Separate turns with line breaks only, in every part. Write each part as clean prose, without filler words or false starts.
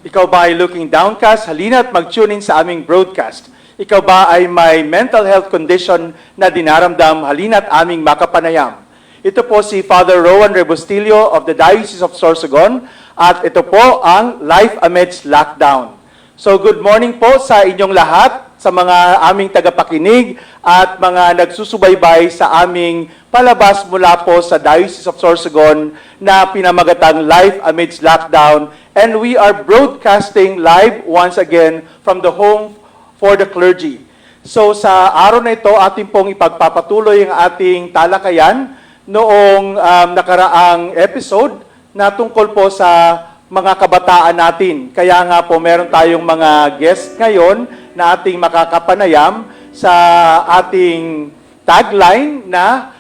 Ikaw ba ay looking downcast? Halina't mag-tune in sa aming broadcast. Ikaw ba ay may mental health condition na dinaramdam? Halina't aming makapanayam. Ito po si Father Rowan Rebustillo of the Diocese of Sorsogon at ito po ang Life Amidst Lockdown. So good morning po sa inyong lahat, sa mga aming tagapakinig at mga nagsusubaybay sa aming palabas mula po sa Diocese of Sorsogon na pinamagatang Life Amidst Lockdown. And we are broadcasting live once again from the Home for the Clergy. So sa araw na ito, ating pong ipagpapatuloy ang ating talakayan noong nakaraang episode na tungkol po sa mga kabataan natin. Kaya nga po meron tayong mga guest ngayon na ating makakapanayam sa ating tagline na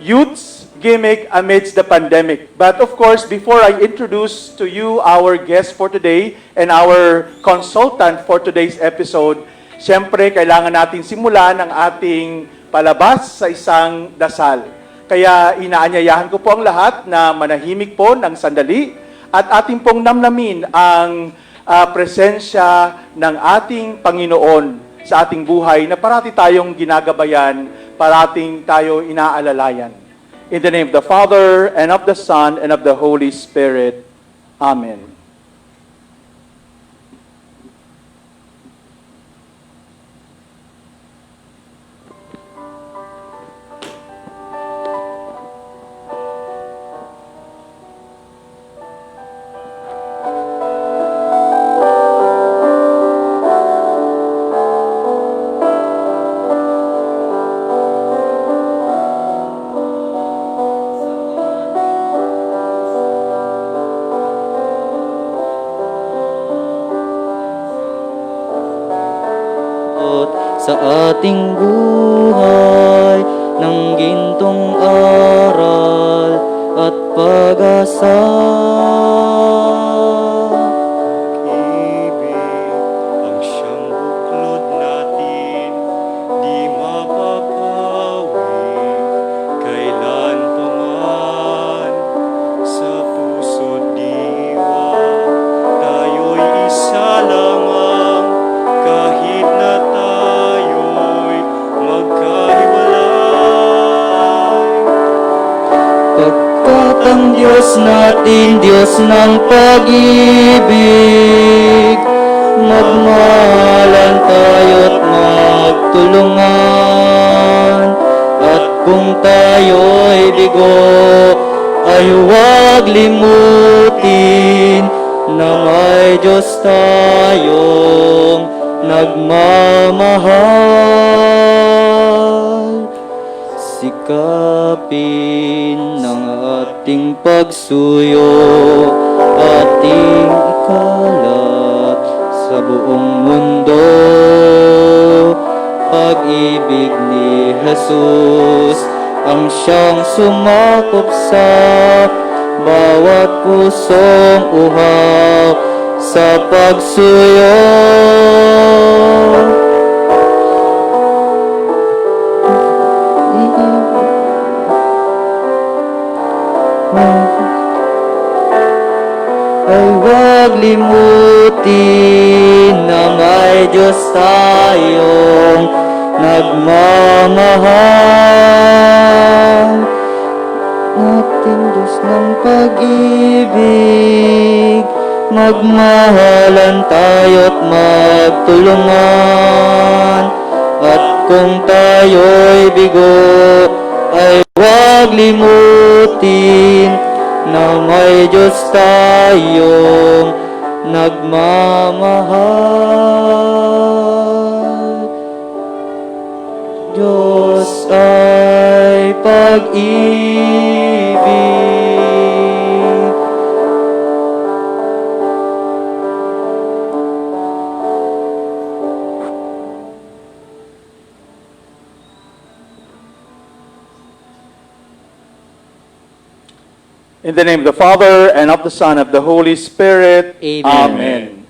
#Youth's Gimmick Amidst the Pandemic. But of course, before I introduce to you our guest for today and our consultant for today's episode, siyempre kailangan natin simulan ang ating palabas sa isang dasal. Kaya inaanyayahan ko po ang lahat na manahimik po ng sandali at ating pong namnamin ang presensya ng ating Panginoon sa ating buhay na parati tayong ginagabayan, parating tayo inaalalayan. In the name of the Father, and of the Son, and of the Holy Spirit. Amen.
Sa ating buhay ng gintong aral at pag-asa.
Ibig ang siyang buklod natin, di mapapawi kailan pa man. Sa puso't diwa, tayo'y isa lamang kahit na tayo'y magkahiwalay.
Pagkat ang Diyos natin, Diyos ng pag-ibig, magmahalan tayo't magtulungan. At kung tayo'y bigo, ay huwag limutin na may Diyos tayong nagmamahal. Sikapin ng ating pagsuyo, ating ikalat sa buong mundo. Pag-ibig ni Jesus ang siyang sumakop sa bawat pusong uhaw sa pagsuyo. Ay huwag limutin na may Diyos tayong nagmamahal. Ating Diyos ng pag-ibig, magmahalan tayo't magtulungan. At kung tayo'y bigo, ay huwag limutin na may Diyos tayong nagmamahal. Diyos ay pag-ibig.
In the name of the Father, and of the Son, and of the Holy Spirit.
Amen.
Amen.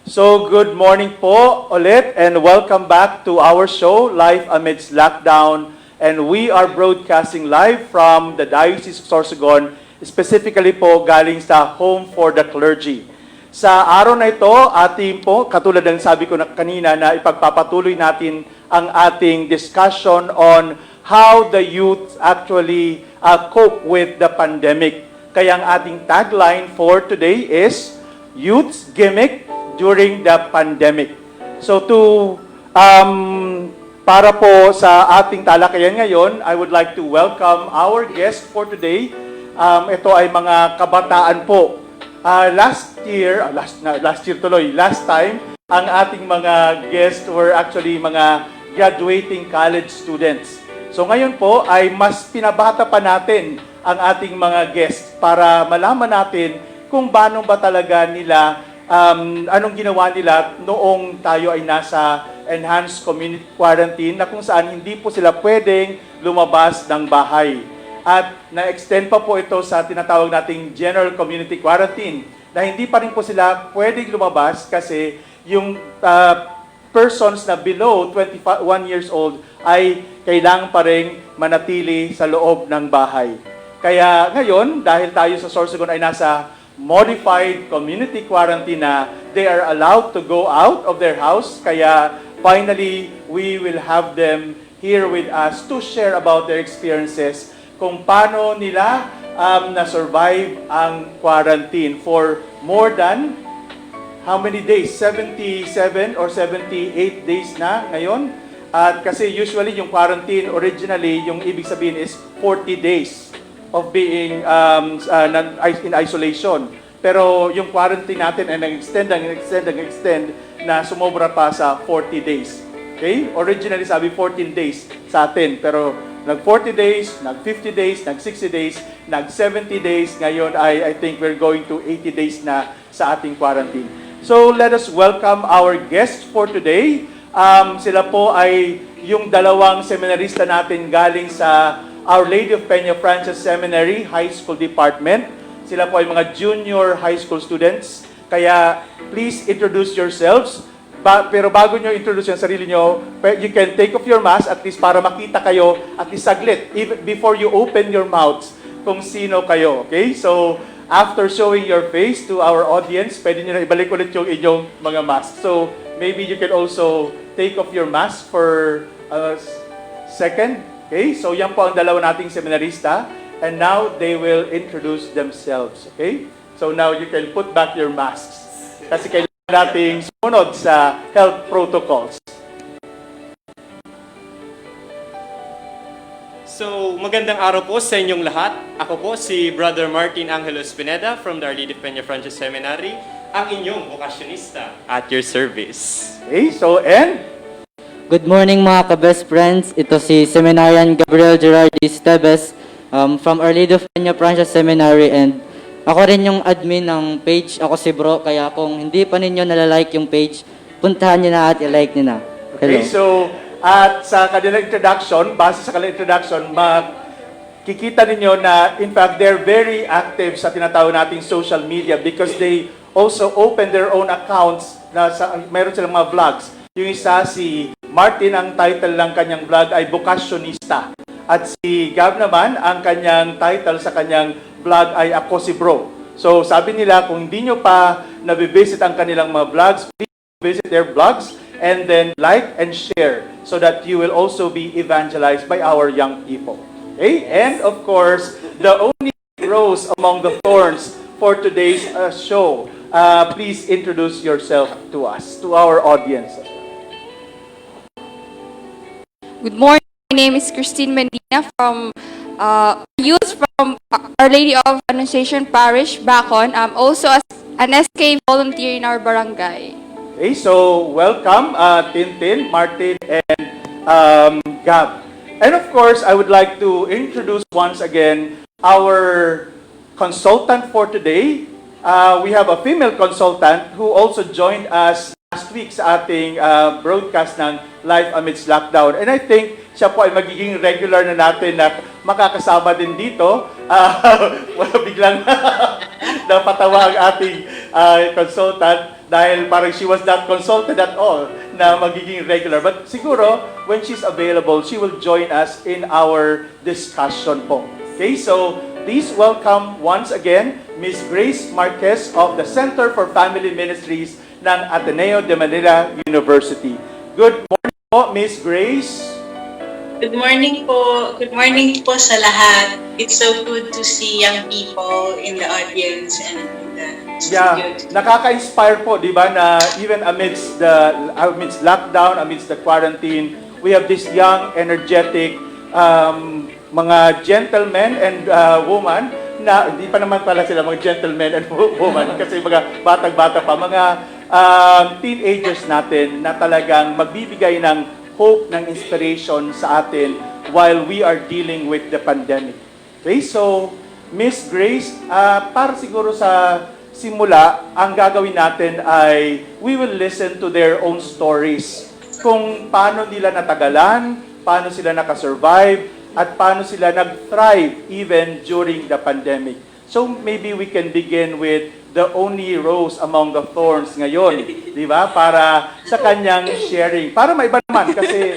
So, good morning po ulit, and welcome back to our show, Life Amidst Lockdown. And we are broadcasting live from the Diocese of Sorsogon, specifically po galing sa Home for the Clergy. Sa araw na ito, ating po, katulad ng sabi ko na kanina, na ipagpapatuloy natin ang ating discussion on how the youth actually cope with the pandemic. Kaya ang ating tagline for today is Youth's Gimmick During the Pandemic. So para po sa ating talakayan ngayon, I would like to welcome our guest for today. Ito ay mga kabataan po. Last time, ang ating mga guests were actually mga graduating college students. So ngayon po ay mas pinabata pa natin ang ating mga guests para malaman natin kung paano ba talaga nila, anong ginawa nila noong tayo ay nasa enhanced community quarantine na kung saan hindi po sila pwedeng lumabas ng bahay. At na-extend pa po ito sa tinatawag nating general community quarantine na hindi pa rin po sila pwedeng lumabas kasi yung persons na below 21 years old ay kailangan pa rin manatili sa loob ng bahay. Kaya ngayon, dahil tayo sa Sorsogon ay nasa modified community quarantine na they are allowed to go out of their house, kaya finally, we will have them here with us to share about their experiences kung paano nila na-survive ang quarantine for more than how many days? 77 or 78 days na ngayon. At kasi usually yung quarantine originally, yung ibig sabihin is 40 days of being in isolation. Pero yung quarantine natin ay nag-extend na sumobra pa sa 40 days. Okay? Originally sabi 14 days sa atin, pero nag-40 days, nag-50 days, nag-60 days, nag-70 days. Ngayon I think we're going to 80 days na sa ating quarantine. So let us welcome our guests for today. Sila po ay yung dalawang seminarista natin galing sa Our Lady of Peña Frances Seminary High School Department. Sila po ay mga junior high school students. Kaya please introduce yourselves. Pero bago nyo introduce yung sarili nyo, you can take off your mask at least para makita kayo at least saglit even before you open your mouths kung sino kayo. Okay? So, after showing your face to our audience, pwede nyo na ibalik ulit yung inyong mga mask. So, maybe you can also take off your mask for a second. Okay? So, yan po ang dalawa nating seminarista. And now, they will introduce themselves. Okay? So, now you can put back your masks. Kasi kailangan nating sumunod sa health protocols.
So, magandang araw po sa inyong lahat. Ako po si Brother Martin Angelo Spineda from the Our Lady of Peña Frances Seminary, ang inyong vocationista at your service.
Okay? So, and
Good morning mga ka-best friends. Ito si Seminarian Gabriel Gerardi Esteves from Our Lady of Peña Frances Seminary, and ako rin yung admin ng page. Ako si Bro, kaya kung hindi pa ninyo nalalike yung page, puntahan nyo na at i-like nyo na. Hello.
okay, so at sa kanilang introduction, base sa kanilang introduction, makikita ninyo na in fact they're very active sa tinatawag nating social media because they also open their own accounts na meron silang mga vlogs. Yung isa, si Martin, ang title ng kanyang vlog ay Vocationista. At si Gab naman, ang kanyang title sa kanyang vlog ay Ako si Bro. So sabi nila, kung hindi nyo pa nabivisit ang kanilang mga vlogs, please visit their vlogs and then like and share so that you will also be evangelized by our young people. Okay? And of course, the only rose among the thorns for today's show, please introduce yourself to us, to our audience.
Good morning. My name is Christine Mendina from youth from Our Lady of Annunciation Parish, Bacon. I'm also an SK volunteer in our barangay.
Okay, so welcome, Tintin, Martin, and Gab. And of course, I would like to introduce once again our consultant for today. We have a female consultant who also joined us last week sa ating broadcast ng Life Amidst Lockdown. And I think siya po ay magiging regular na natin na makakasama din dito. Biglang napatawa ang ating consultant dahil parang she was not consulted at all na magiging regular. But siguro, when she's available, she will join us in our discussion po. Okay, so please welcome once again Ms. Grace Marquez of the Center for Family Ministries ng Ateneo de Manila University. Good morning po, Ms. Grace.
Good morning po. Good morning po sa lahat. It's so good to see young people in the audience and in the studio.
Yeah, nakaka-inspire po, di ba, na even amidst lockdown, amidst the quarantine, we have this young, energetic, mga gentlemen and woman na, hindi pa naman pala sila mga gentlemen and woman kasi mga batang-bata pa, mga teenagers natin na talagang magbibigay ng hope, ng inspiration sa atin while we are dealing with the pandemic. Okay, so Miss Grace, para siguro sa simula, ang gagawin natin ay we will listen to their own stories. Kung paano nila natagalan, paano sila nakasurvive, at paano sila nag-thrive even during the pandemic. So maybe we can begin with the only rose among the thorns ngayon, di ba? Para sa kanyang sharing. Para maiba naman kasi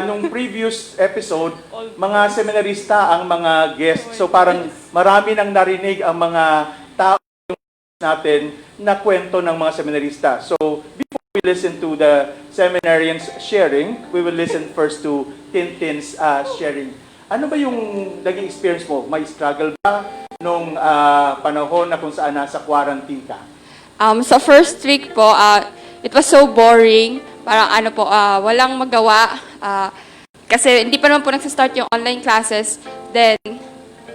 nung previous episode, mga seminarista ang mga guests. So parang marami nang narinig ang mga tao natin na kwento ng mga seminarista. So before we listen to the seminarians sharing, we will listen first to Tintin's sharing. Ano ba yung naging experience mo? May struggle ba nung panahon na kung saan nasa quarantine ka?
Sa first week po, it was so boring. Parang walang magawa. Kasi hindi pa naman po nagsistart yung online classes. Then,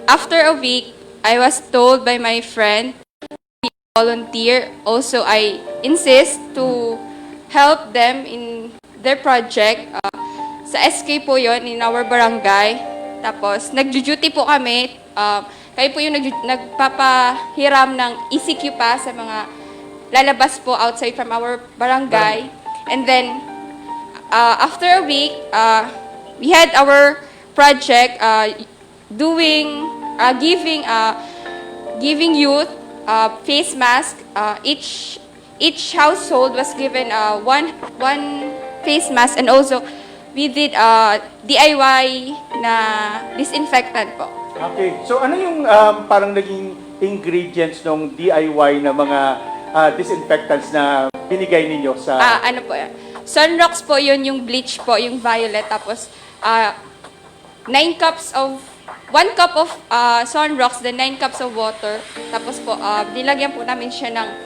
after a week, I was told by my friend to volunteer. Also, I insist to help them in their project. Sa SK po yon in our barangay. Tapos, nag-duty po kami. Kayo po yung nagpapahiram ng ECQ pa sa mga lalabas po outside from our barangay. And then, after a week, we had our project giving youth face mask. Each household was given one face mask, and also we did DIY na disinfectant po.
Okay. So ano yung parang naging ingredients ng DIY na mga disinfectants na binigay ninyo sa...
Ano po yan? Sunrox po yun, yung bleach po, yung violet. Tapos, 1 cup of Sunrox, then 9 cups of water. Tapos po, nilagyan po namin siya ng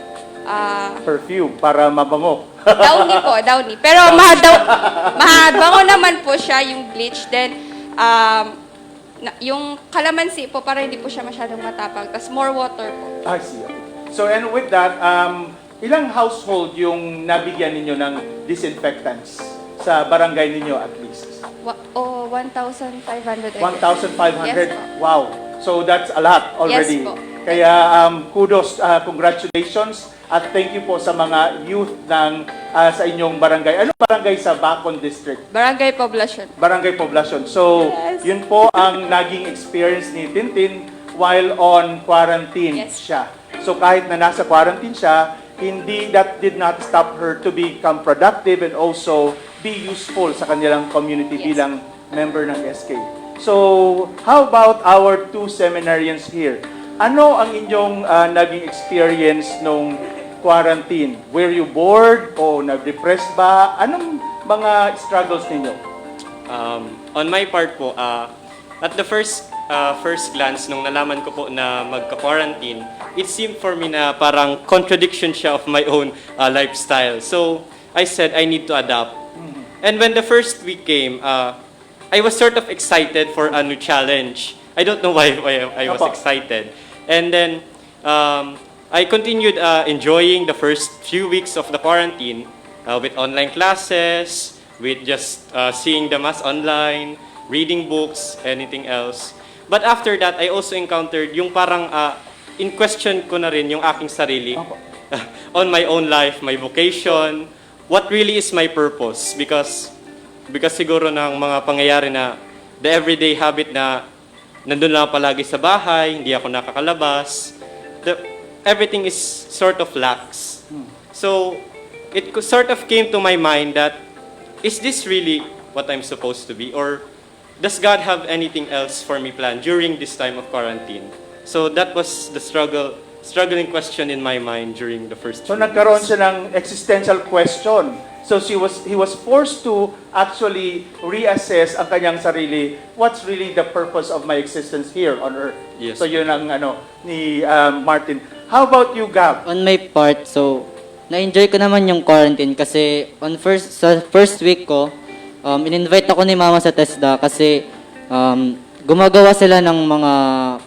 perfume para mabango.
Downy. Pero mabango naman po siya yung bleach. Then, yung calamansi po, para hindi po siya masyadong matapang. Tapos more water po.
I see. So, and with that, ilang household yung nabigyan ninyo ng disinfectants sa barangay ninyo at least?
1,500.
1,500?
Yes, po.
Wow. So, that's a lot already.
Yes, po.
Kaya, kudos, congratulations, at thank you po sa mga youth ng sa inyong barangay. Anong barangay sa Bacon District?
Barangay Poblacion.
Barangay Poblacion. So,
Yes.
yun po ang naging experience ni Tintin while on quarantine
Yes.
siya. So, kahit na nasa quarantine siya, that did not stop her to become productive and also be useful sa kanilang community
Yes.
bilang member ng SK. So, how about our two seminarians here? Ano ang inyong naging experience nung quarantine? Were you bored o nag-depress ba? Anong mga struggles ninyo?
On my part po, at the first glance, nung nalaman ko po na magka-quarantine, it seemed for me na parang contradiction siya of my own lifestyle. So, I said, I need to adapt. And when the first week came, I was sort of excited for a new challenge. I don't know why I was excited. And then, I continued enjoying the first few weeks of the quarantine with online classes, with just seeing the mass online, reading books, anything else. But after that, I also encountered yung parang in question ko na rin yung aking sarili on my own life, my vocation, what really is my purpose. Because siguro ng mga pangyayari na the everyday habit na nandun lang palagi sa bahay, hindi ako nakakalabas, everything is sort of lax. So, it sort of came to my mind that, is this really what I'm supposed to be? Or does God have anything else for me planned during this time of quarantine? So that was the struggling question in my mind during the first
So
few
nagkaroon
weeks.
siya ng existential question. So he was forced to actually reassess ang kanyang sarili. What's really the purpose of my existence here on earth?
Yes.
So yun ang ni Martin. How about you, Gab?
On my part, so na-enjoy ko naman yung quarantine kasi sa first week ko, in-invite ako ni Mama sa TESDA kasi gumagawa sila ng mga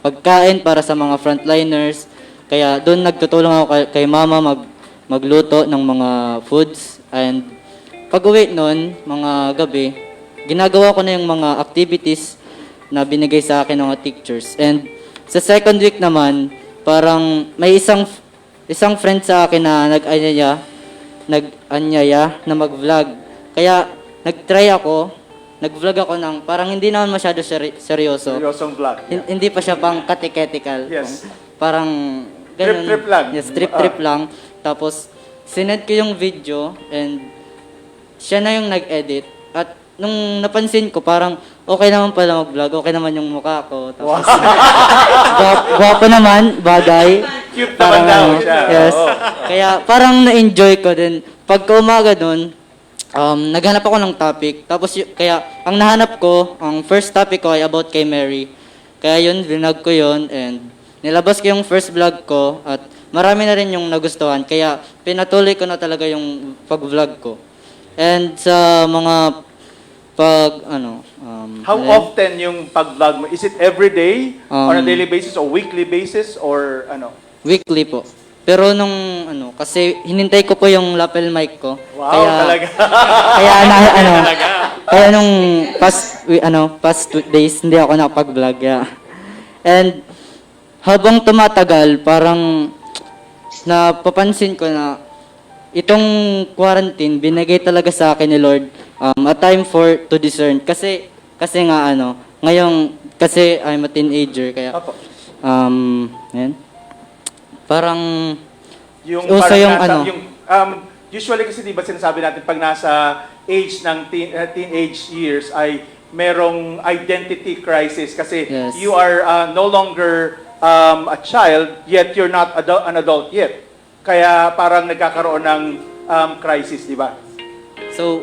pagkain para sa mga frontliners. Kaya doon nagtutulong ako kay Mama magluto ng mga foods. And pag-uwi noon, mga gabi, ginagawa ko na yung mga activities na binigay sa akin ng mga teachers. And sa second week naman, parang may isang friend sa akin na nag-anyaya na mag-vlog. Kaya nag-vlog ako ng parang hindi naman masyado seryoso.
Seryosong vlog.
Hindi pa siya pang catechetical.
Yes.
Parang ganun.
Trip lang.
Yes, trip lang. Tapos sinend ko yung video and siya na yung nag-edit. At nung napansin ko, parang okay naman pala mag-vlog, okay naman yung mukha ko. Tapos, gwapo naman, bagay.
Cute
Parang
naman daw siya.
Yes.
Oo.
Kaya parang na-enjoy ko din. Pagka umaga nun, naghanap ako ng topic. Tapos kaya ang nahanap ko, ang first topic ko ay about kay Mary. Kaya yun, vlog ko yun and nilabas ko yung first vlog ko at marami na rin yung nagustuhan. Kaya pinatuloy ko na talaga yung pag-vlog ko. And sa mga
How often yung pag-vlog mo? Is it every day? On a
Um,
daily basis or weekly basis? Or
weekly po. Pero kasi hinintay ko po yung lapel mic ko.
Wow, talaga.
Kaya nung past days hindi ako nakapag-vlog. Yeah. And habang tumatagal, parang napapansin ko na itong quarantine binigay talaga sa akin ni Lord a time to discern kasi nga ngayon kasi I'm a teenager kaya
Opo.
yan. Parang
Yung
uso
parang
yung
usually kasi 'di ba sinasabi natin pag nasa age ng teenage years ay merong identity crisis kasi
Yes.
you are no longer a child yet you're not an adult yet. Kaya parang nagkakaroon ng crisis, 'di ba?
So,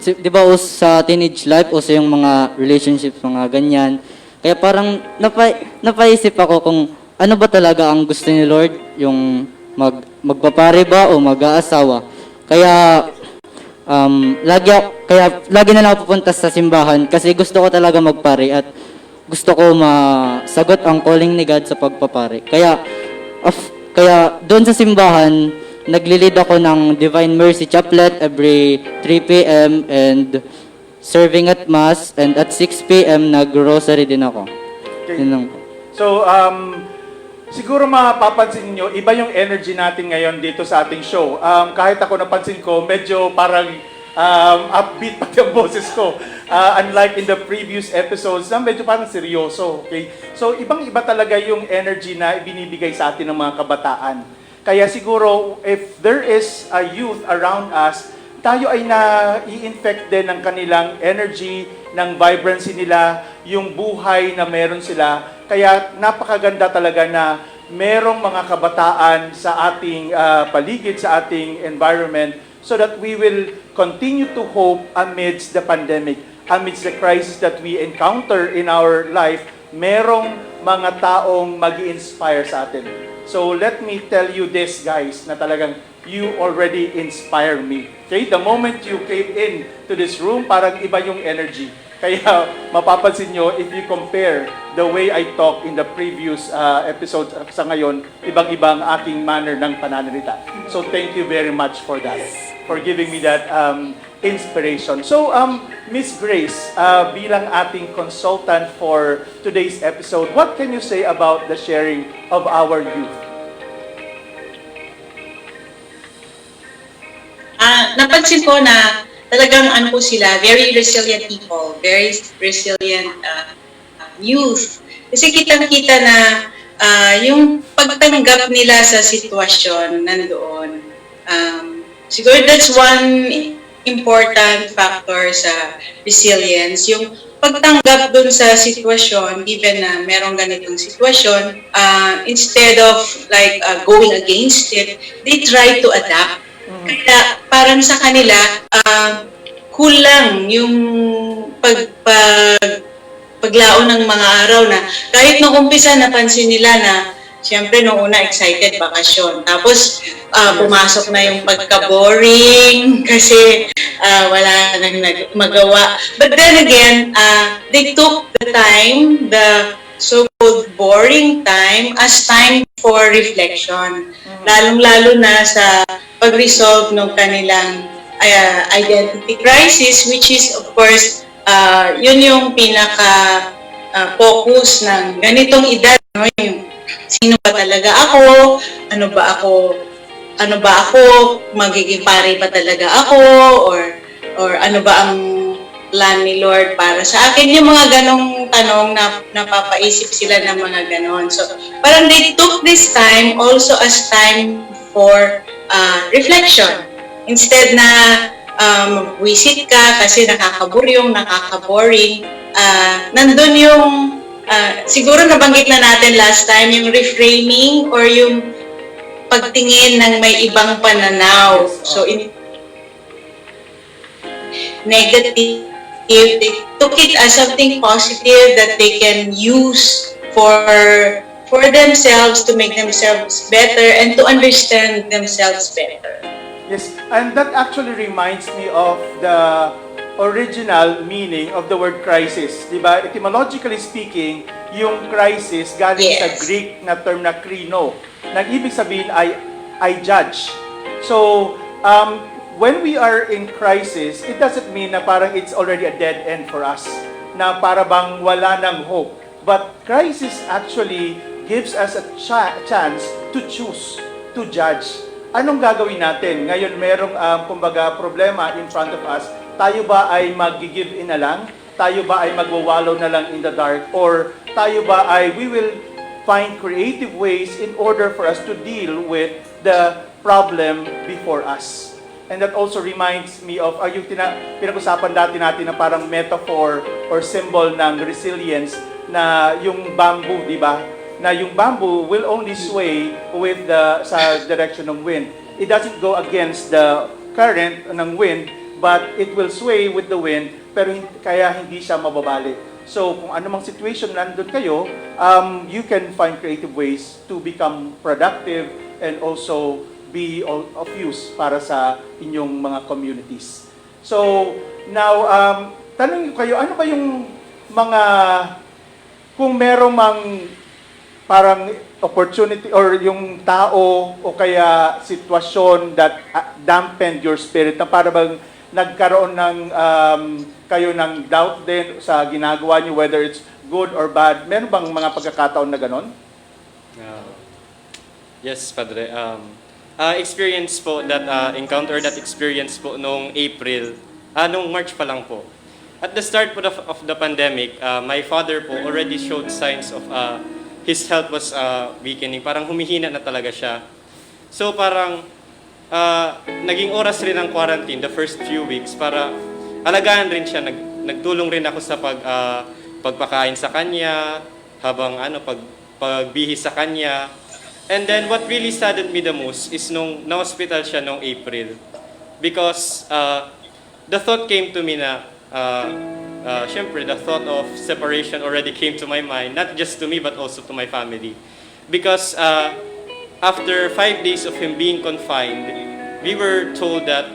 di ba sa teenage life, uso yung mga relationships, mga ganyan. Kaya parang napaisip ako kung ano ba talaga ang gusto ni Lord, yung magpapare ba o mag-aasawa. Kaya lagi na lang ako pupunta sa simbahan kasi gusto ko talaga magpare at gusto ko masagot ang calling ni God sa pagpapare. Kaya doon sa simbahan, naglilid ako ng Divine Mercy Chaplet every 3 p.m. and serving at Mass, and at 6 p.m. nag-rosary din ako.
Okay.
Yun lang.
So, siguro mapapansin niyo, iba yung energy natin ngayon dito sa ating show. Kahit ako napansin ko, medyo parang upbeat pati ang boses ko. Unlike in the previous episodes na medyo parang seryoso. Okay? So, ibang-iba talaga yung energy na ibinibigay sa atin ng mga kabataan. Kaya siguro, if there is a youth around us, tayo ay na-i-infect din ng kanilang energy, ng vibrancy nila, yung buhay na meron sila. Kaya napakaganda talaga na merong mga kabataan sa ating paligid, sa ating environment, so that we will continue to hope amidst the pandemic, amidst the crisis that we encounter in our life, merong mga taong mag-i-inspire sa atin. So let me tell you this, guys, na talagang you already inspire me. Okay? The moment you came in to this room, parang iba yung energy. Kaya mapapansin nyo, if you compare the way I talk in the previous episodes sa ngayon, ibang-ibang aking manner ng pananalita. So thank you very much for that, for giving me that inspiration. So, Miss Grace, bilang ating consultant for today's episode, what can you say about the sharing of our youth?
Napansin ko na talagang po sila, very resilient people, very resilient youth. Kasi kitang-kita na yung pagtanggap nila sa sitwasyon nandoon. Siguro that's one important factor sa resilience, yung pagtanggap dun sa sitwasyon, given na merong ganitong sitwasyon, instead of like going against it, they try to adapt. Kaya parang sa kanila, kulang yung paglaon ng mga araw na kahit nung umpisa napansin nila na siyempre nung una excited bakasyon. Tapos pumasok na yung pagka-boring kasi wala nang magawa. But then again, they took the time, the so-called boring time as time for reflection. Lalong-lalo na sa pag-resolve ng kanilang identity crisis, which is of course yun yung pinaka-focus ng ganitong edad, no? Yung sino ba talaga ako? Ano ba ako? Magiging pare ba talaga ako? Or ano ba ang plan ni Lord para sa akin? Yung mga ganong tanong na napapaisip sila ng mga ganon. So, parang they took this time also as time for reflection. Instead na visit ka kasi nakakaboring, nandun yung, siguro nabanggit na natin last time, yung reframing or yung pagtingin ng may ibang pananaw. So, negative, they took it as something positive that they can use for themselves to make themselves better and to understand themselves better.
Yes, and that actually reminds me of the original meaning of the word crisis. Diba? Etymologically speaking, yung crisis galing sa Greek na term na krino. Nang ibig sabihin ay I judge. So, when we are in crisis, it doesn't mean na parang it's already a dead end for us. Na para bang wala ng hope. But crisis actually gives us a chance to choose, to judge. Anong gagawin natin? Ngayon merong kumbaga problema in front of us. Tayo ba ay mag-give in na lang? Tayo ba ay magwawallow na lang in the dark? Or tayo ba ay we will find creative ways in order for us to deal with the problem before us? And that also reminds me of yung pinag-usapan dati natin na parang metaphor or symbol ng resilience na yung bamboo, di ba? Na yung bamboo will only sway with sa direction ng wind. It doesn't go against the current ng wind, but it will sway with the wind, pero kaya hindi siya mababali. So, kung anumang situation nandun kayo, you can find creative ways to become productive and also be of use para sa inyong mga communities. So, now, tanong kayo, ano ba yung mga, kung merong parang opportunity or yung tao o kaya sitwasyon that dampened your spirit na para bang nagkaroon ng kayo ng doubt din sa ginagawa niyo, whether it's good or bad? Meron bang mga pagkakataon na ganon?
Yes, Padre. Experience po encounter that experience po noong April, noong March pa lang po. At the start po of the pandemic, my father po already showed signs of his health was weakening. Parang humihina na talaga siya. So parang naging oras rin ang quarantine the first few weeks para alagaan rin siya. Nagtulong rin ako sa pagpakain sa kanya, habang pagbihis sa kanya. And then what really saddened me the most is nung na-hospital siya noong April. Because the thought came to me na syempre, the thought of separation already came to my mind, not just to me, but also to my family. Because after 5 days of him being confined, we were told that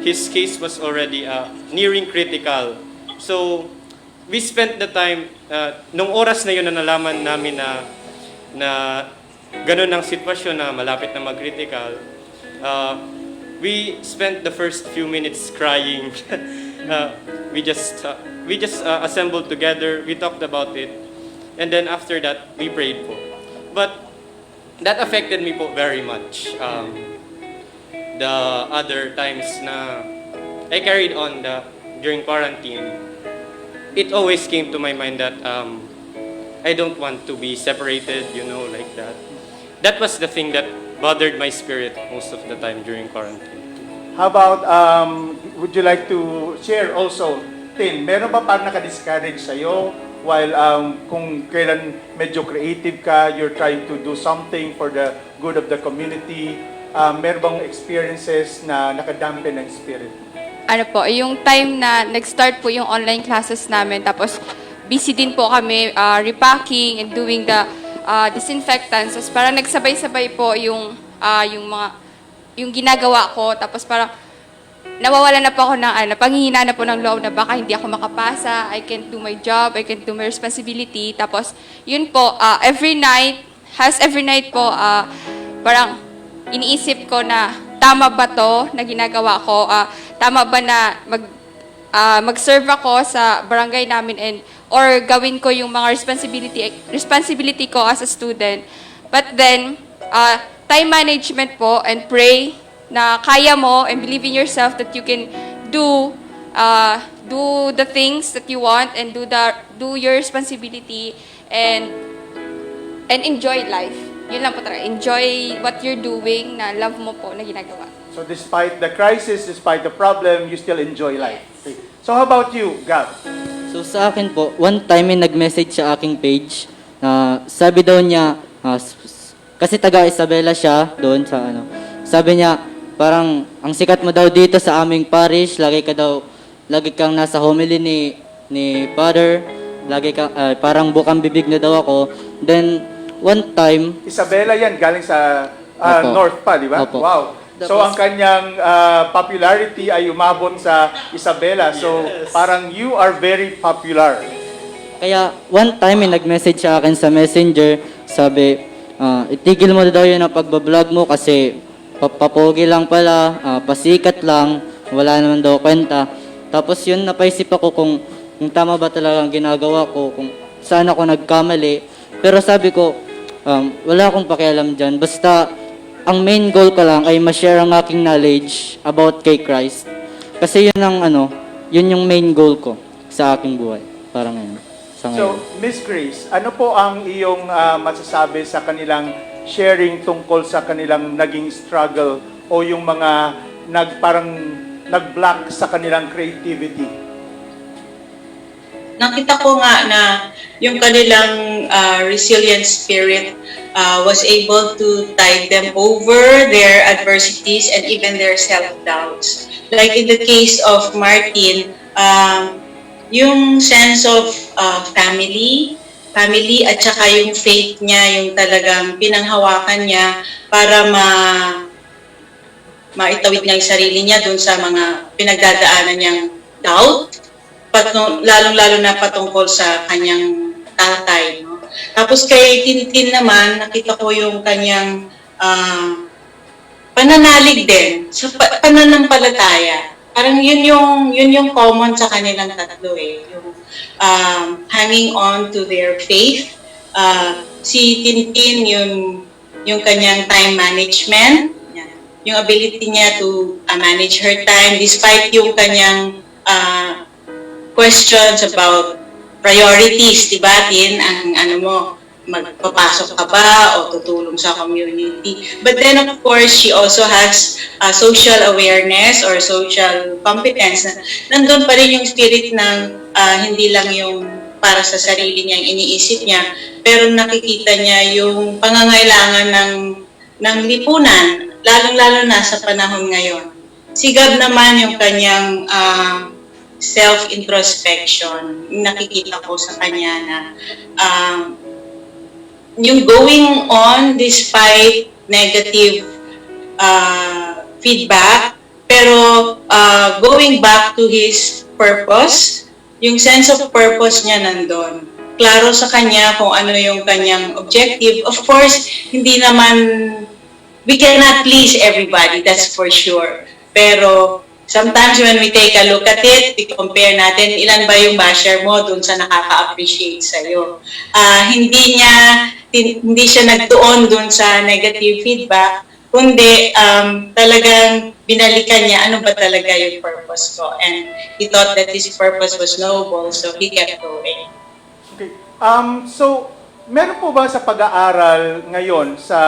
his case was already nearing critical. So, we spent the time, nung oras na yun na nalaman namin na ganun ang sitwasyon na malapit na mag-critical, we spent the first few minutes crying. We just assembled together, we talked about it, and then after that, we prayed po. But that affected me po very much. The other times na I carried on during quarantine, it always came to my mind that I don't want to be separated, like that. That was the thing that bothered my spirit most of the time during quarantine.
How about, would you like to share also, Tin, meron ba parang naka-discourage sa'yo while kung kailan medyo creative ka, you're trying to do something for the good of the community, meron bang experiences na nakadampen ng spirit?
Ano po, yung time na nag-start po yung online classes namin, tapos busy din po kami repacking and doing the disinfectants. Tapos parang nagsabay-sabay po yung ginagawa ko. Tapos parang nawawala na po ako ng panghihina na po ng loob na baka hindi ako makapasa, I can't do my job, I can't do my responsibility. Tapos yun po, every night po, parang iniisip ko na tama ba to na ginagawa ko? Tama ba na mag-serve ako sa barangay namin or gawin ko yung mga responsibility ko as a student. But then, time management po and pray na kaya mo and believe in yourself that you can do the things that you want and do your responsibility and enjoy life. Yun lang po talaga. Enjoy what you're doing na love mo po na ginagawa.
So despite the crisis, despite the problem, you still enjoy life. Okay. So how about you, Gab?
So sa akin po, one time may nag-message sa aking page na sabi daw niya, kasi taga Isabela siya doon sa sabi niya, parang ang sikat mo daw dito sa aming parish, lagi kang nasa homily ni Father, parang bukang bibig na daw ako. Then one time,
Isabela yan, galing sa
Opo.
North pa, di ba?
Opo.
Wow. So
Tapos-
ang kanyang popularity ay umabot sa Isabela. So parang you are very popular.
kaya one time may nag-message sa akin sa Messenger, sabi, itigil mo daw yun ang pagbablog mo kasi papogi lang pala, pasikat lang, wala naman daw kwenta. Tapos yun, napaisip ako kung tama ba talaga ang ginagawa ko, kung saan ako nagkamali. Pero sabi ko, wala akong pakialam dyan. Basta, ang main goal ko lang ay ma-share ang aking knowledge about kay Christ. Kasi yun yun yung main goal ko sa aking buhay. Parang ngayon. Sa
So,
ngayon.
Miss Grace, ano po ang iyong masasabi sa kanilang sharing tungkol sa kanilang naging struggle o yung mga parang nag-block sa kanilang creativity?
Nakita ko nga na yung kanilang resilient spirit was able to tide them over their adversities and even their self-doubts. Like in the case of Martin, yung sense of family at saka yung faith niya, yung talagang pinanghawakan niya para maitawid niya yung sarili niya dun sa mga pinagdadaanan niyang doubt, lalong-lalo na patungkol sa kanyang tatay. No? Tapos kay Tintin naman, nakita ko yung kanyang pananalig din sa pananampalataya. Parang yun yung common sa kanilang tatlo yung hanging on to their faith. Si Tintin yung kanyang time management, yung ability niya to manage her time despite yung kanyang questions about priorities, di ba, Tin? Ang magpapasok ka ba o tutulong sa community? But then, of course, she also has social awareness or social competence. Nandun pa rin yung spirit ng hindi lang yung para sa sarili niya, yung iniisip niya, pero nakikita niya yung pangangailangan ng lipunan, lalong-lalo na sa panahon ngayon. Si Gab naman yung kanyang self-introspection, nakikita ko sa kanya na yung going on despite negative feedback, pero going back to his purpose, yung sense of purpose niya nandun. Klaro sa kanya kung ano yung kanyang objective. Of course, hindi naman, we cannot please everybody, that's for sure. Pero sometimes when we take a look at it, i-compare natin ilan ba yung basher mo dun sa nakaka-appreciate sa'yo. Hindi siya nagtuon dun sa negative feedback, kundi talagang binalikan niya ano ba talaga yung purpose ko. And he thought that his purpose was noble, so he kept going.
Okay. So, meron po ba sa pag-aaral ngayon sa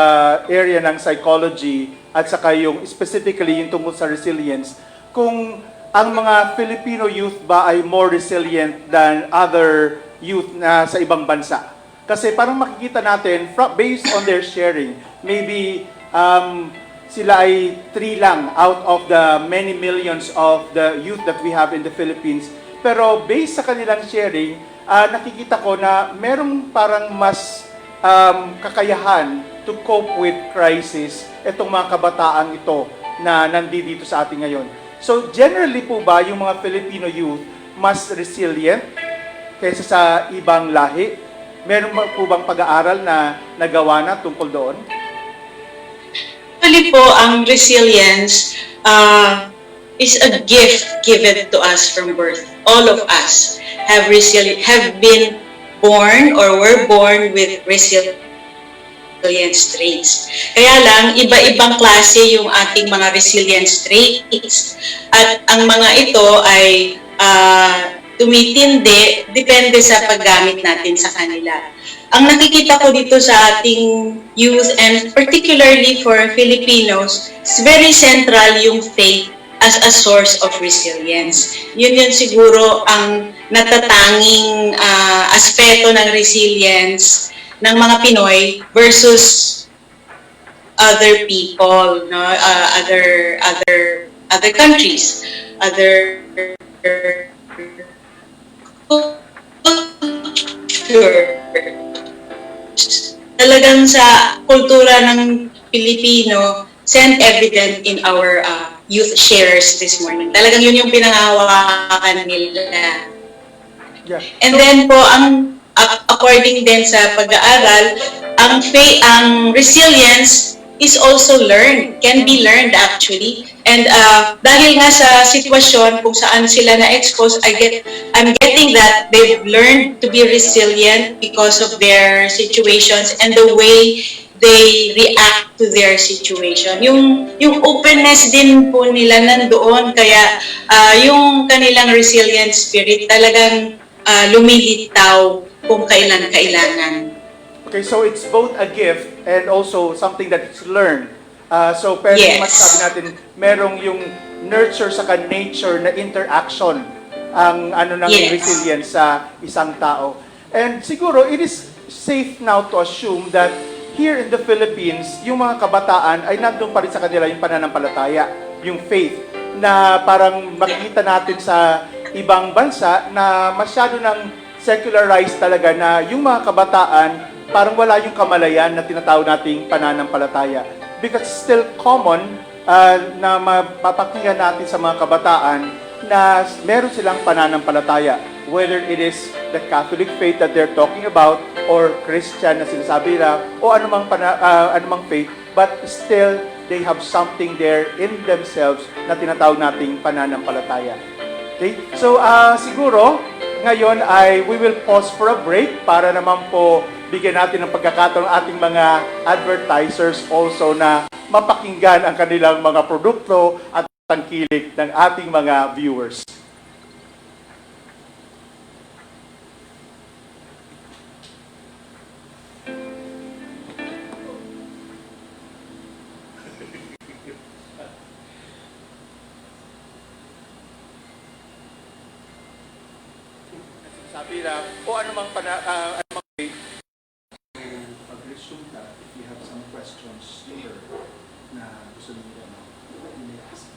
area ng psychology at saka yung specifically yung tungkol sa resilience, kung ang mga Filipino youth ba ay more resilient than other youth na sa ibang bansa? Kasi parang makikita natin, based on their sharing, maybe sila ay 3 lang out of the many millions of the youth that we have in the Philippines. Pero based sa kanilang sharing, nakikita ko na merong parang mas kakayahan to cope with crisis itong mga kabataang ito na nandito sa atin ngayon. So generally po ba yung mga Filipino youth mas resilient kaysa sa ibang lahi? Meron po bang pag-aaral na nagawa na tungkol doon?
Actually po, ang resilience is a gift given to us from birth. All of us have been born or were born with resilience traits. Kaya lang, iba-ibang klase yung ating mga resilience traits. At ang mga ito ay tumitindi, depende sa paggamit natin sa kanila. Ang nakikita ko dito sa ating youth and particularly for Filipinos, is very central yung faith as a source of resilience. Yun siguro ang natatanging aspeto ng resilience ng mga Pinoy versus other people, no? Other countries, other culture. Talagang sa kultura ng Pilipino, sent evident in our youth shares this morning. Talagang yun yung pinangahawakan nila.
Yeah.
And then po, according din sa pag-aaral, ang resilience is also learned, can be learned actually. And dahil nga sa sitwasyon kung saan sila na-expose, I'm getting that they've learned to be resilient because of their situations and the way they react to their situation. Yung openness din po nila nandoon, kaya yung kanilang resilient spirit talagang lumilitaw kung kailan kailangan.
Okay, so it's both a gift and also something that is learned. So pero
Yes.
mas sabi natin, merong yung nurture sa nature na interaction ang ng
Yes.
resilience sa isang tao. And siguro it is safe now to assume that here in the Philippines, yung mga kabataan ay nandun pa rin sa kanila yung pananampalataya, yung faith, na parang makikita natin sa ibang bansa na masyado ng secularized talaga na yung mga kabataan parang wala yung kamalayan na tinatawag nating pananampalataya. Because it's still common na mapapakinggan natin sa mga kabataan na meron silang pananampalataya. Whether it is the Catholic faith that they're talking about or Christian na sinasabi nila o anumang faith, but still they have something there in themselves na tinatawag nating pananampalataya. Okay? So siguro ngayon ay we will pause for a break para naman po bigyan natin ng pagkakataon ng ating mga advertisers also na mapakinggan ang kanilang mga produkto at tangkilik ng ating mga viewers. Sabi na, o anumang way, mag-resume ka if you have some questions to her na gusto niyo i-ask.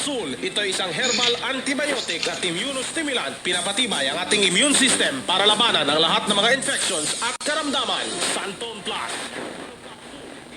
Capsule. Ito ay isang herbal antibiotic at immunostimulant. Pinapatibay ang ating immune system para labanan ang lahat ng mga infections at karamdaman. Santon Plus.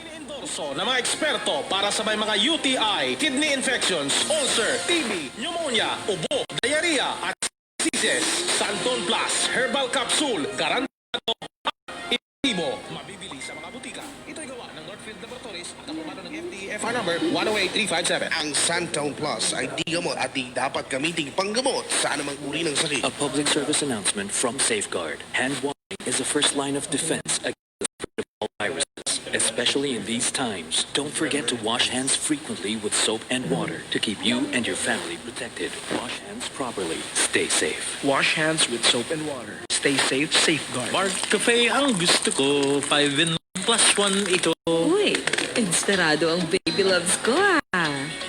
Iniendorso ng mga eksperto para sa may mga UTI, kidney infections, ulcer, TB, pneumonia, ubo, diarrhea at diseases. Santon Plus Herbal Capsule. Garantado at epektibo. Mabibili sa mga butika. Ito ay gawa ng Northfield Laboratories at aprobado ng FDA FR number 108357.
Ang Santon Plus ay di gamot at di dapat gamiting panggamot sa anumang uri ng sakit.
A public service announcement from Safeguard. Hand washing is the first line of defense against the spread of all viruses, especially in these times. Don't forget to wash hands frequently with soap and water to keep you and your family protected. Wash hands properly. Stay safe.
Wash hands with soap and water. Stay safe, Safeguard.
Mark Cafe ang gusto ko. 5 in 1 plus 1 ito.
Uy, inspirado ang baby loves ko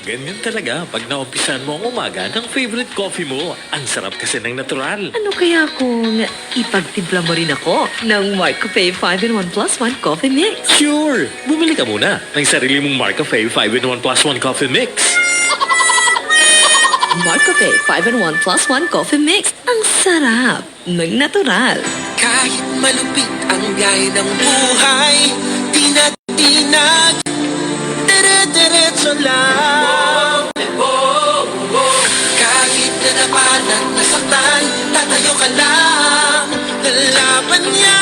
Ganyan talaga pag naumpisan mo ang umaga ng favorite coffee mo. Ang sarap kasi ng natural.
Ano kaya kung ipagtimpla mo rin ako ng Mark Cafe 5 in 1 plus 1 coffee mix?
Sure! Bumili ka muna ng sarili mong Mark Cafe 5 in 1 plus 1 coffee mix.
Mark Cafe 5 in 1 plus 1 coffee mix. Ang sarap ng natural.
Kahit malupit ang biyahe ng buhay, tinag-tinag, dire-diretso lang. Kahit nadapan at nasaktan, tatayo ka lang, lalaban yan.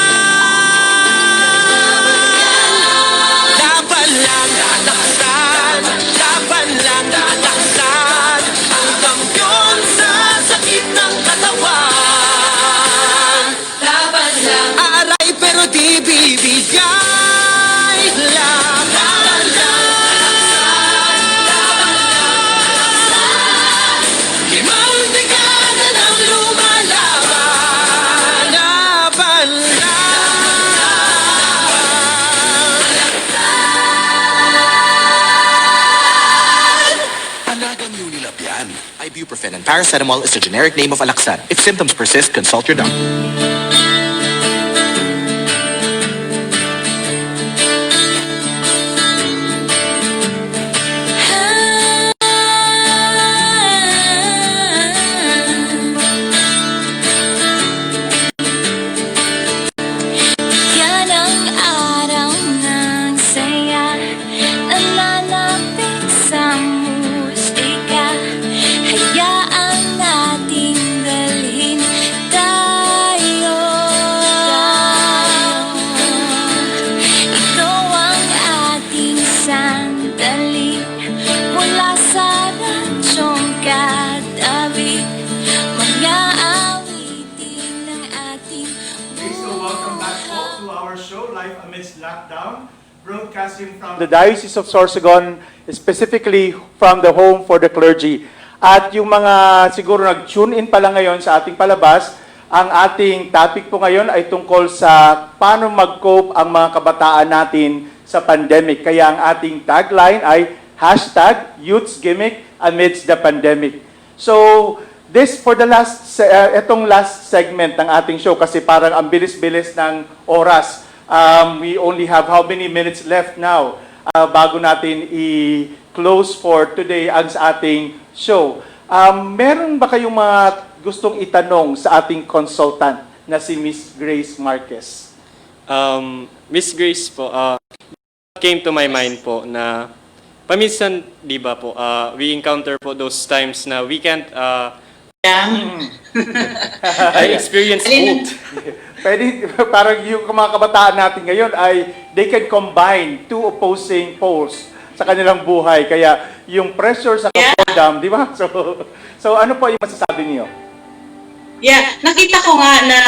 Laban lang, lalakasan, laban lang, lalakasan, ang kampiyon sa sakit ng katawan. Laban lang, aray pero di bibigay. Laban lang, laban lang, limang dekada nang lumalaban. Laban
Anagang Unilab yan. Ibuprofen and paracetamol is the generic name of Alaxan. If symptoms persist, consult your doctor.
Yan ang araw ng saya, nananapit sa musika. Hayaan nating dalhin tayo. Ito ang ating sandali, mula sa radyong katabi, mga awitin ng ating
Okay, so welcome back po to our show, Life Amidst Lockdown, broadcasting from the Diocese of Sorsogon, specifically from the Home for the Clergy. At yung mga siguro nag-tune in pala ngayon sa ating palabas, ang ating topic po ngayon ay tungkol sa paano mag-cope ang mga kabataan natin sa pandemic. Kaya ang ating tagline ay #Youth's Gimmick Amidst the Pandemic. So, this for the etong last segment ng ating show kasi parang ang bilis-bilis ng oras. We only have how many minutes left now bago natin i-close for today ang sa ating show. Meron ba kayong mga gustong itanong sa ating consultant na si Miss Grace Marquez?
Miss Grace po, came to my mind po na paminsan, di ba po, we encounter po those times na we can't I experience both.
Pwede, parang yung mga kabataan natin ngayon ay they can combine two opposing poles sa kanilang buhay. Kaya yung pressure sa boredom, di ba? So ano po yung masasabi niyo?
Yeah, nakita ko nga na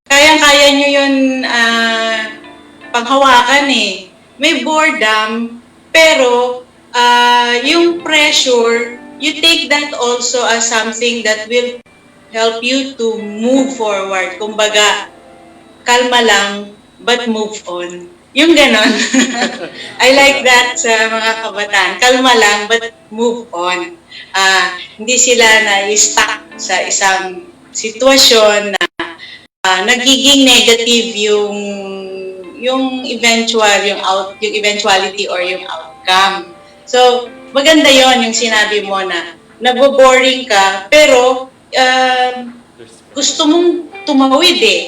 kayang-kaya nyo yun panghawakan eh. May boredom, pero yung pressure, you take that also as something that will help you to move forward. Kumbaga, kalma lang, but move on. Yung ganon. I like that sa mga kabataan. Kalma lang, but move on. Hindi sila na-stuck sa isang sitwasyon na nagiging negative yung eventuality or yung outcome. So, maganda yon yung sinabi mo na nagbo-boring ka, pero gusto mong tumawid eh.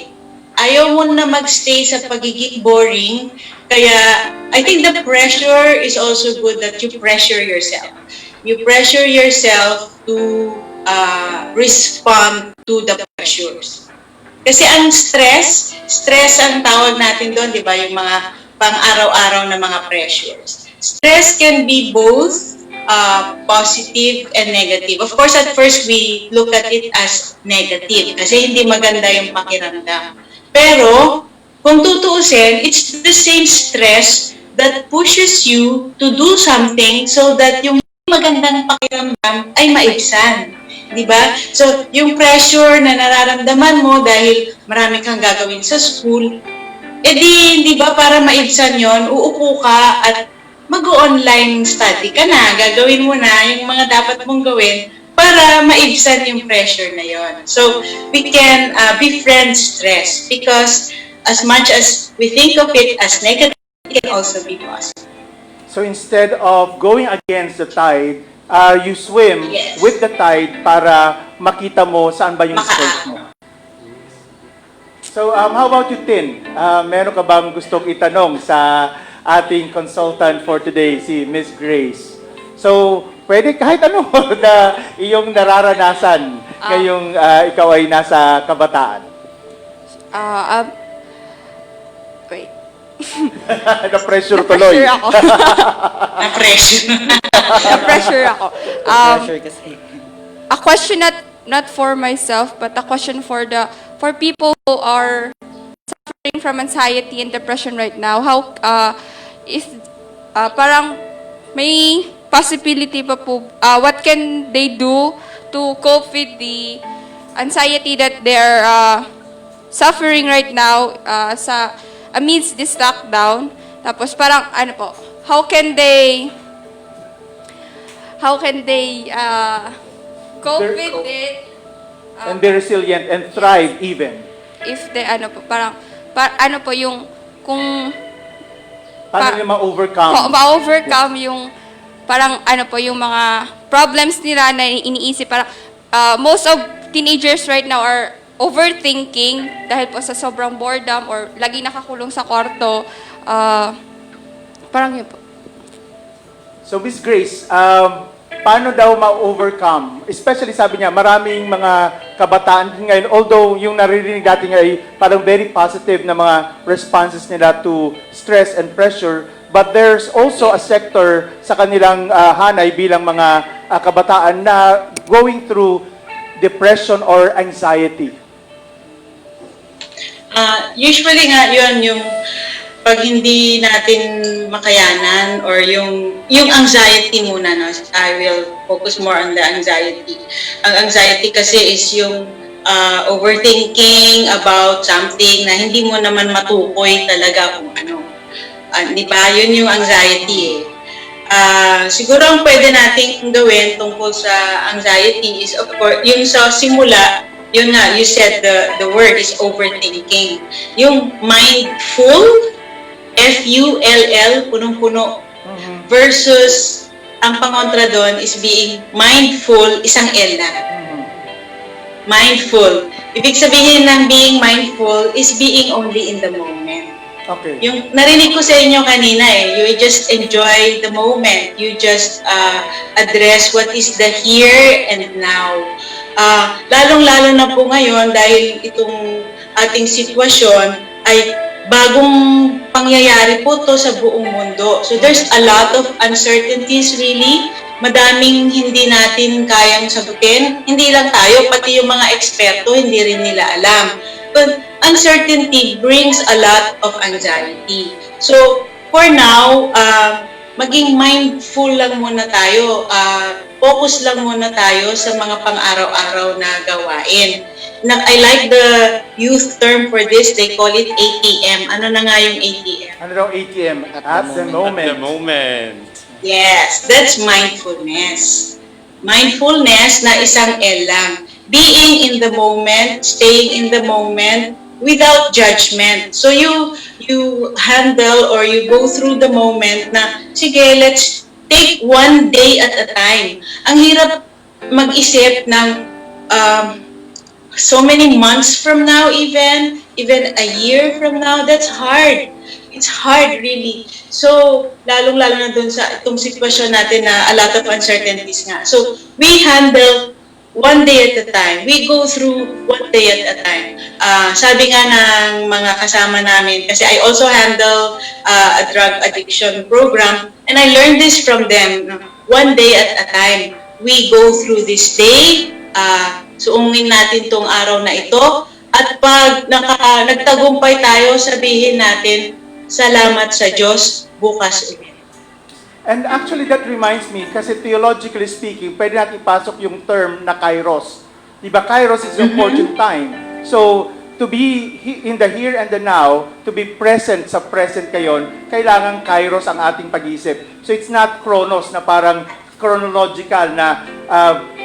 Ayaw mo na magstay sa pagiging boring. Kaya, I think the pressure is also good that you pressure yourself. You pressure yourself to respond to the pressures. Kasi ang stress ang tawag natin doon, di ba? Yung mga pang-araw-araw na mga pressures. Stress can be both positive and negative. Of course, at first, we look at it as negative kasi hindi maganda yung pakiramdam. Pero, kung tutuusin, it's the same stress that pushes you to do something so that yung magandang pakiramdam ay maibsan. Di ba? So, yung pressure na nararamdaman mo dahil marami kang gagawin sa school, di ba, para maibsan yon, uupo ka at mag-online study ka na. Gagawin mo na yung mga dapat mong gawin para maibsan yung pressure na yon. So, we can befriend stress because as much as we think of it as negative, it can also be positive.
So instead of going against the tide, you swim with the tide para makita mo saan ba yung strength mo. So how about you, Tin? Meron ka bang gustong itanong sa ating consultant for today, si Miss Grace? So, pwede kahit ano na iyong nararanasan ngayong ikaw ay nasa kabataan.
Wait.
Na-pressure tuloy.
Na-pressure ako. Na-pressure ako.
Pressure kasi.
A question not for myself, but a question for people who are suffering from anxiety and depression right now. How is parang may possibility pa po, what can they do to cope with the anxiety that they're suffering right now amidst this lockdown? Tapos parang ano po, how can they cope with it
and be resilient and thrive even.
if they parang ano po yung kung
Paano nila ma-overcome?
Ma-overcome yung parang ano po yung mga problems nila na iniisip. Parang most of teenagers right now are overthinking dahil po sa sobrang boredom or lagi nakakulong sa kwarto. Parang yun po.
So Miss Grace, paano daw ma-overcome? Especially sabi niya, maraming mga kabataan ngayon, although yung naririnig natin ay parang very positive na mga responses nila to stress and pressure, but there's also a sector sa kanilang hanay bilang mga kabataan na going through depression or anxiety.
Usually nga yun yung pag hindi natin makayanan or yung anxiety muna, no? I will focus more on the anxiety. Ang anxiety kasi is yung overthinking about something na hindi mo naman matukoy talaga kung ano. Di ba? Yun yung anxiety siguro ang pwede nating gawin tungkol sa anxiety is, of course, yung sa simula, yun nga, you said the word is overthinking. Yung mindful, F-U-L-L, punong-puno, versus ang pangontra doon is being mindful, isang L lang. Mindful. Ibig sabihin ng being mindful is being only in the moment.
Okay.
Yung narinig ko sa inyo kanina you just enjoy the moment. You just address what is the here and now. Lalong-lalo na po ngayon dahil itong ating sitwasyon ay bagong pangyayari po to sa buong mundo. So there's a lot of uncertainties really. Madaming hindi natin kayang sagutin. Hindi lang tayo, pati yung mga eksperto, hindi rin nila alam. But uncertainty brings a lot of anxiety. So for now, maging mindful lang muna tayo. Focus lang muna tayo sa mga pang-araw-araw na gawain. I like the youth term for this. They call it ATM. Ano na nga yung ATM?
Ano daw ATM? At the moment.
At the moment.
Yes, that's mindfulness. Mindfulness na isang L lang. Being in the moment, staying in the moment, without judgment. So you handle or you go through the moment na, sige, let's take one day at a time. Ang hirap mag-isip ng so many months from now, even a year from now. That's hard. It's hard, really. So, lalong-lalo na dun sa itong sitwasyon natin na a lot of uncertainties nga. So, we handle one day at a time. We go through one day at a time. Sabi nga ng mga kasama namin, kasi I also handle a drug addiction program, and I learned this from them. One day at a time. We go through this day, suungin natin tong araw na ito, at pag nagtagumpay tayo, sabihin natin, salamat sa Diyos, bukas ulit.
And actually, that reminds me, kasi theologically speaking, pwede natin ipasok yung term na kairos. Diba, kairos is the opportune time. So, to be in the here and the now, to be present sa present ngayon, kailangan kairos ang ating pag-iisip. So, it's not chronos na parang chronological na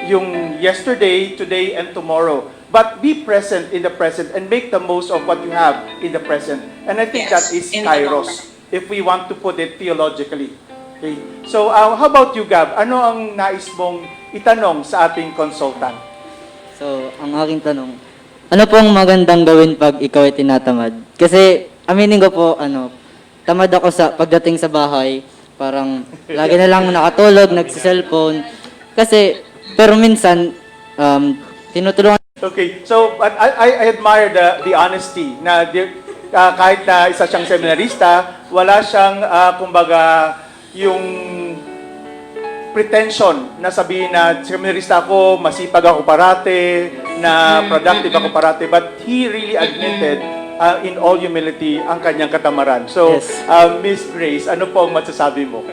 yung yesterday, today, and tomorrow. But be present in the present and make the most of what you have in the present. And I think that is kairos, if we want to put it theologically. Okay. So, how about you, Gab? Ano ang nais mong itanong sa ating consultant?
So, ang aking tanong, ano pong magandang gawin pag ikaw ay tinatamad? Kasi, aminin ko po, tamad ako sa pagdating sa bahay, parang lagi na lang nakatulog, nagsiselfone. Kasi, pero minsan, tinutulungan.
Okay, so I admire the honesty na kahit na isa siyang seminarista, wala siyang, kumbaga, yung pretension na sabihin na seminarista ako, masipag ako parate, na productive ako parate, but he really admitted in all humility ang kanyang katamaran. So,
Yes.
Miss Grace, ano po ang masasabi mo?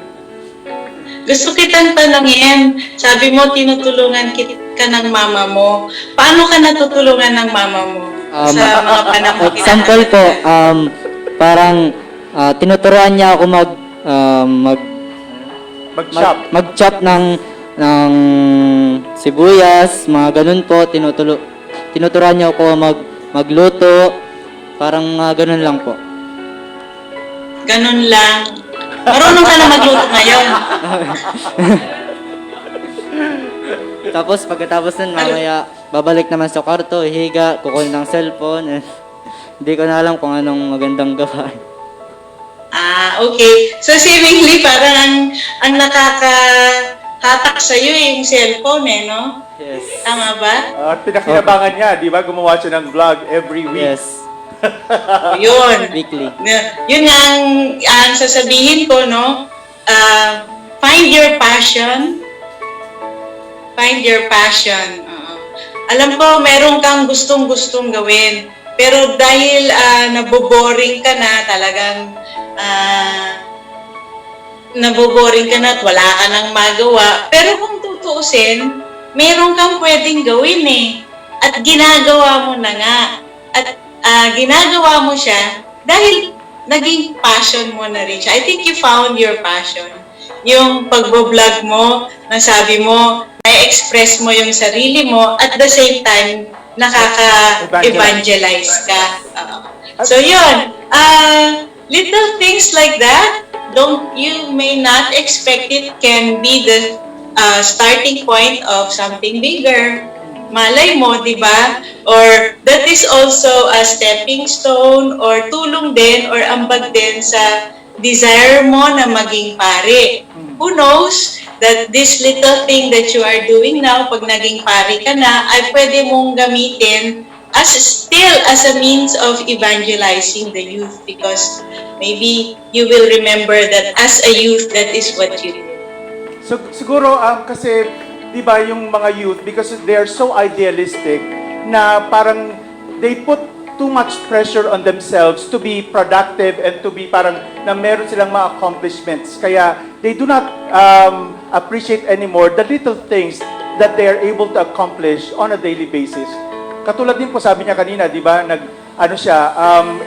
Gusto kitang tanongin, sabi mo tinutulungan ka ng mama mo. Paano ka natutulungan ng mama mo sa mga panahon?
Example po, parang tinuturuan niya ako mag-chop ng sibuyas, mga ganun po. Tinuturuan niya ako magluto, parang ganun lang po.
Ganun lang. Marunong ka na magluto ngayon.
Tapos pagkatapos nun, mamaya babalik naman sa kwarto, higa, kukul ng cellphone. Hindi ko na alam kung anong magandang gawain.
Okay. So seemingly parang ang nakakahatak sa'yo yung cellphone no?
Yes.
Tama ba?
At pinakinabangan niya, di ba? Gumawa siya ng vlog every week.
Yes.
Yun.
Weekly.
Yun ang sasabihin ko, no? Find your passion. Find your passion. Alam ko, meron kang gustong-gustong gawin. Pero dahil naboboring ka na, talagang naboboring ka na at wala ka nang magawa. Pero kung tutuusin, meron kang pwedeng gawin At ginagawa mo na nga. At ginagawa mo siya dahil naging passion mo na rin siya. I think you found your passion. Yung pagbo-vlog mo, nasabi mo, na-express mo yung sarili mo, at the same time, nakaka-evangelize ka. So yun, little things like that, you may not expect it can be the starting point of something bigger. Malay mo, di ba? Or that is also a stepping stone or tulong din or ambag din sa desire mo na maging pare. Who knows that this little thing that you are doing now, pag naging pare ka na, ay pwede mong gamitin as a means of evangelizing the youth, because maybe you will remember that as a youth, that is what you did.
So, siguro, kasi di ba yung mga youth, because they are so idealistic, na parang they put too much pressure on themselves to be productive and to be parang na meron silang mga accomplishments. Kaya they do not appreciate anymore the little things that they are able to accomplish on a daily basis. Katulad din po sabi niya kanina, di ba,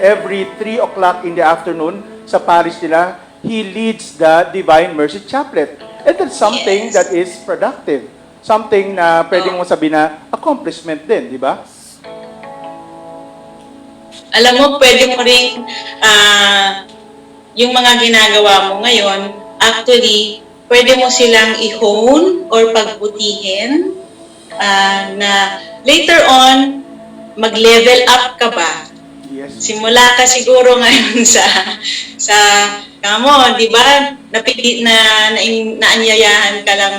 every 3 o'clock in the afternoon sa parish nila, he leads the Divine Mercy Chaplet. And that's something that is productive. Something na pwede mo sabihin na accomplishment din, di ba?
Alam mo, pwede mo rin yung mga ginagawa mo ngayon, actually, pwede mo silang i-hone or pagbutihin na later on, mag-level up ka ba?
Yes.
Simula ka siguro ngayon sa kamo, di ba? Naanyayahan ka lang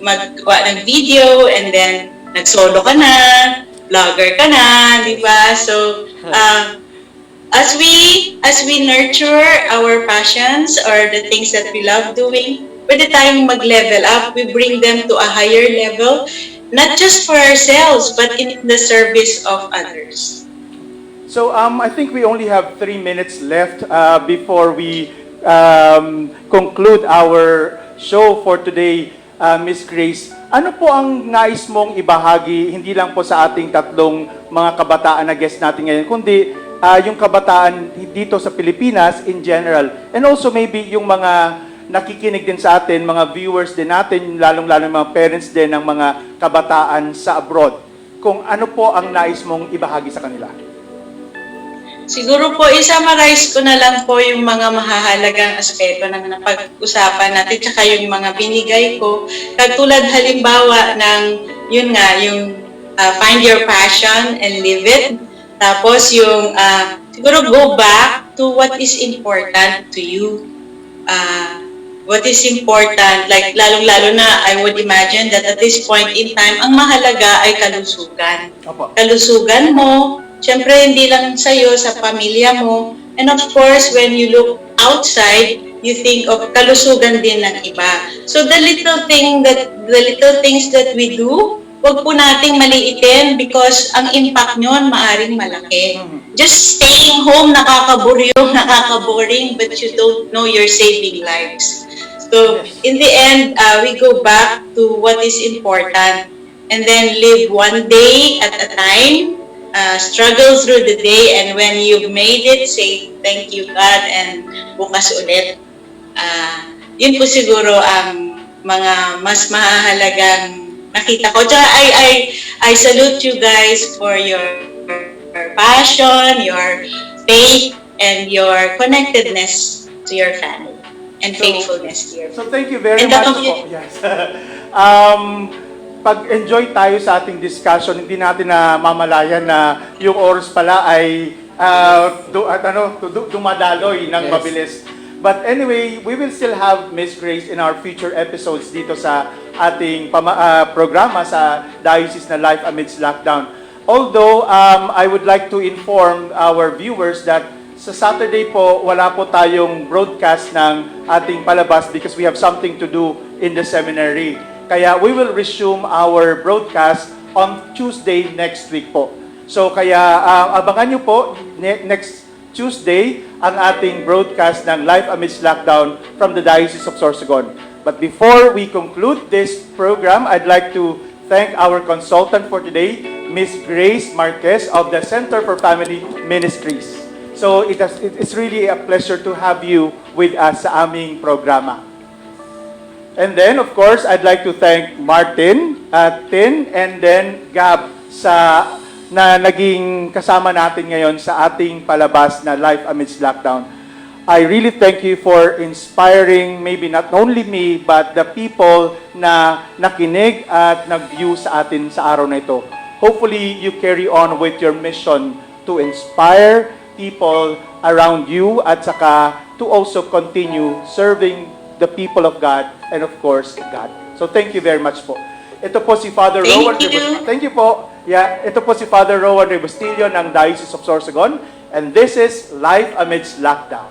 maggawa ng video and then nag-solo ka na, vlogger ka na, di ba? So, as we nurture our passions or the things that we love doing, pwede tayong mag-level up. We bring them to a higher level, not just for ourselves, but in the service of others.
So I think we only have 3 minutes left before we conclude our show for today, Miss Grace. Ano po ang nais mong ibahagi, hindi lang po sa ating tatlong mga kabataan na guest natin ngayon, kundi yung kabataan dito sa Pilipinas in general, and also maybe yung mga nakikinig din sa atin, mga viewers din natin, lalong-lalo mga parents din ng mga kabataan sa abroad, kung ano po ang nais mong ibahagi sa kanila.
Siguro po, i-summarize ko na lang po yung mga mahahalagang aspeto ng napag-usapan natin, tsaka yung mga binigay ko. Katulad halimbawa ng, yun nga, yung find your passion and live it. Tapos yung, siguro go back to what is important to you. What is important, like lalong-lalo na, I would imagine that at this point in time, ang mahalaga ay kalusugan. Kalusugan mo, syempre, hindi lang sa'yo, sa pamilya mo. And of course, when you look outside, you think of kalusugan din ng iba. So the little things that we do, wag po nating maliitin because ang impact nyon maaring malaki. Just staying home, nakakaboring, but you don't know you're saving lives. So in the end, we go back to what is important and then live one day at a time. Struggle through the day, and when you've made it, say thank you God and bukas ulit. Yun po siguro ang mga mas mahalagang nakita ko. Tsaka I salute you guys for your passion, your faith, and your connectedness to your family and faithfulness to your family.
So thank you very much po. Yes. Pag-enjoy tayo sa ating discussion, hindi natin na mamalayan na yung oras pala ay dumadaloy ng mabilis. But anyway, we will still have Miss Grace in our future episodes dito sa ating programa sa Diocese na Life Amidst Lockdown. Although, I would like to inform our viewers that sa Saturday po, wala po tayong broadcast ng ating palabas because we have something to do in the seminary. Kaya we will resume our broadcast on Tuesday next week po. So kaya abangan nyo po next Tuesday ang ating broadcast ng Life Amidst Lockdown from the Diocese of Sorsogon. But before we conclude this program, I'd like to thank our consultant for today, Miss Grace Marquez of the Center for Family Ministries. So it's really a pleasure to have you with us sa aming programa. And then, of course, I'd like to thank Martin, Tin, and then Gab na naging kasama natin ngayon sa ating palabas na Life Amidst Lockdown. I really thank you for inspiring maybe not only me, but the people na nakinig at nag-view sa atin sa araw na ito. Hopefully, you carry on with your mission to inspire people around you at saka to also continue serving the people of God and of course, God. So thank you very much po. Ito po si Father Rowan Rebustillo. Thank you po. Yeah, ito po si Father Rowan Rebustillo ng Diocese of Sorsogon, and this is Life Amidst Lockdown.